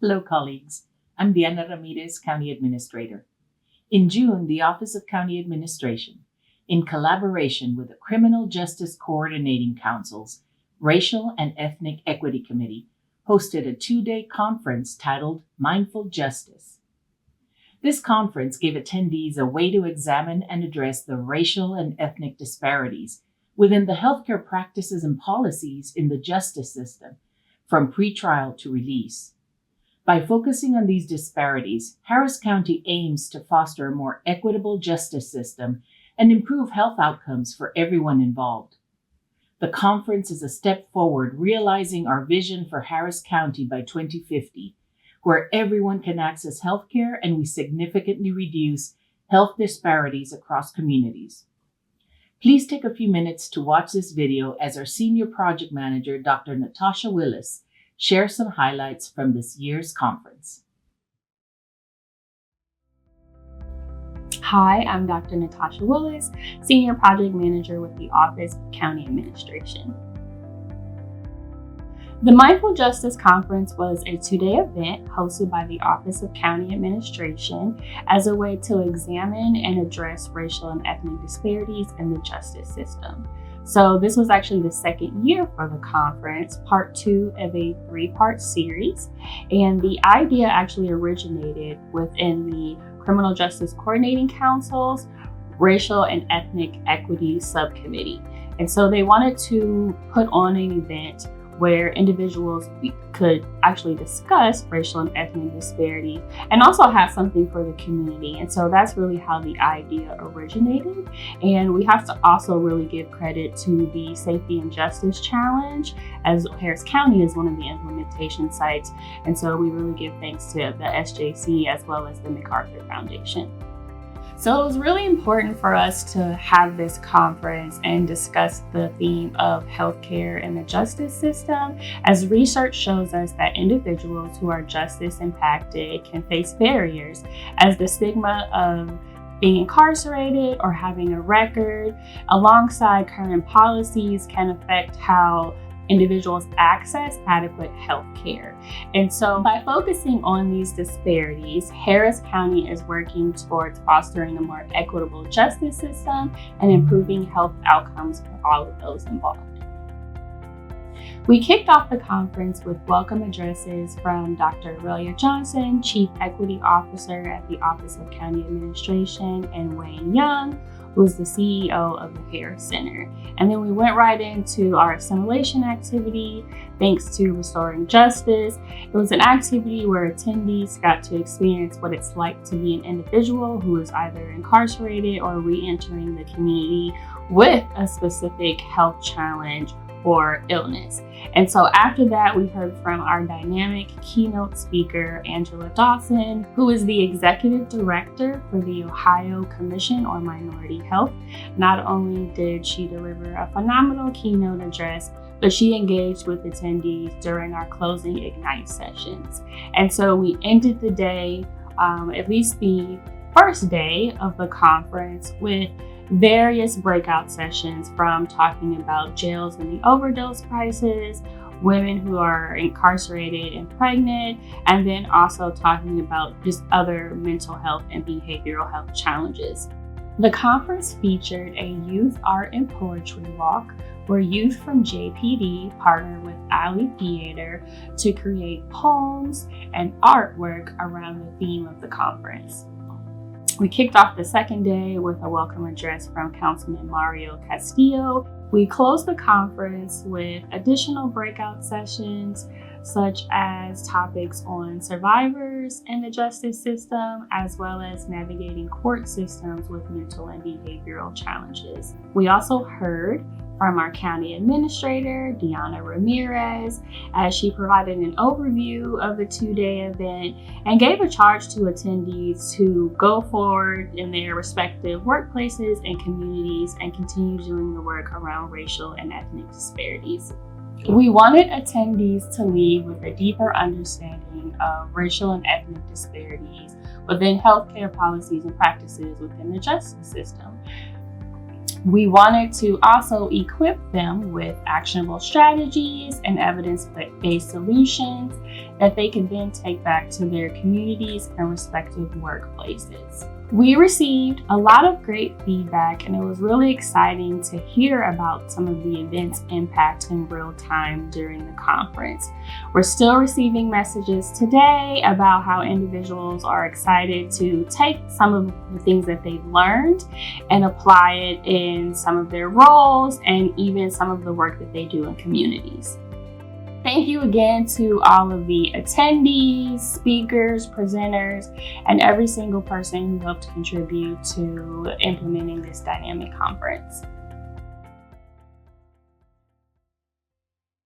Hello, colleagues. I'm Diana Ramirez, County Administrator. In June, the Office of County Administration, in collaboration with the Criminal Justice Coordinating Council's Racial and Ethnic Equity Committee, hosted a two-day conference titled Mindful Justice. This conference gave attendees a way to examine and address the racial and ethnic disparities within the healthcare practices and policies in the justice system, from pretrial to release. By focusing on these disparities, Harris County aims to foster a more equitable justice system and improve health outcomes for everyone involved. The conference is a step forward, realizing our vision for Harris County by 2050, where everyone can access healthcare and we significantly reduce health disparities across communities. Please take a few minutes to watch this video as our Senior Project Manager, Dr. Natasha Willis, shares some highlights from this year's conference. Hi, I'm Dr. Natasha Willis, Senior Project Manager with the Office of County Administration. The Mindful Justice Conference was a two-day event hosted by the Office of County Administration as a way to examine and address racial and ethnic disparities in the justice system. So this was actually the second year for the conference, part 2 of a 3-part series. And the idea actually originated within the Criminal Justice Coordinating Council's Racial and Ethnic Equity Subcommittee. And so they wanted to put on an event where individuals could actually discuss racial and ethnic disparity and also have something for the community. And so that's really how the idea originated. And we have to also really give credit to the Safety and Justice Challenge, as Harris County is one of the implementation sites. And so we really give thanks to the SJC as well as the MacArthur Foundation. So it was really important for us to have this conference and discuss the theme of healthcare and the justice system, as research shows us that individuals who are justice impacted can face barriers, as the stigma of being incarcerated or having a record alongside current policies can affect how individuals access adequate health care. And so by focusing on these disparities, Harris County is working towards fostering a more equitable justice system and improving health outcomes for all of those involved. We kicked off the conference with welcome addresses from Dr. Aurelia Johnson, Chief Equity Officer at the Office of County Administration, and Wayne Young, who's the CEO of the Harris Center. And then we went right into our assimilation activity, thanks to Restoring Justice. It was an activity where attendees got to experience what it's like to be an individual who is either incarcerated or re-entering the community with a specific health challenge or illness. And so after that, we heard from our dynamic keynote speaker, Angela Dawson, who is the Executive Director for the Ohio Commission on Minority Health. Not only did she deliver a phenomenal keynote address, but she engaged with attendees during our closing Ignite sessions. And so we ended the day, at least the first day of the conference, with various breakout sessions, from talking about jails and the overdose crisis, women who are incarcerated and pregnant, and then also talking about just other mental health and behavioral health challenges. The conference featured a youth art and poetry walk where youth from JPD partnered with Alley Theater to create poems and artwork around the theme of the conference. We kicked off the second day with a welcome address from Councilman Mario Castillo. We closed the conference with additional breakout sessions, such as topics on survivors in the justice system, as well as navigating court systems with mental and behavioral challenges. We also heard from our county administrator, Diana Ramirez, as she provided an overview of the two-day event and gave a charge to attendees to go forward in their respective workplaces and communities and continue doing the work around racial and ethnic disparities. We wanted attendees to leave with a deeper understanding of racial and ethnic disparities within healthcare policies and practices within the justice system. We wanted to also equip them with actionable strategies and evidence-based solutions that they can then take back to their communities and respective workplaces. We received a lot of great feedback, and it was really exciting to hear about some of the event's impact in real time during the conference. We're still receiving messages today about how individuals are excited to take some of the things that they've learned and apply it in some of their roles and even some of the work that they do in communities. Thank you again to all of the attendees, speakers, presenters, and every single person who helped contribute to implementing this dynamic conference.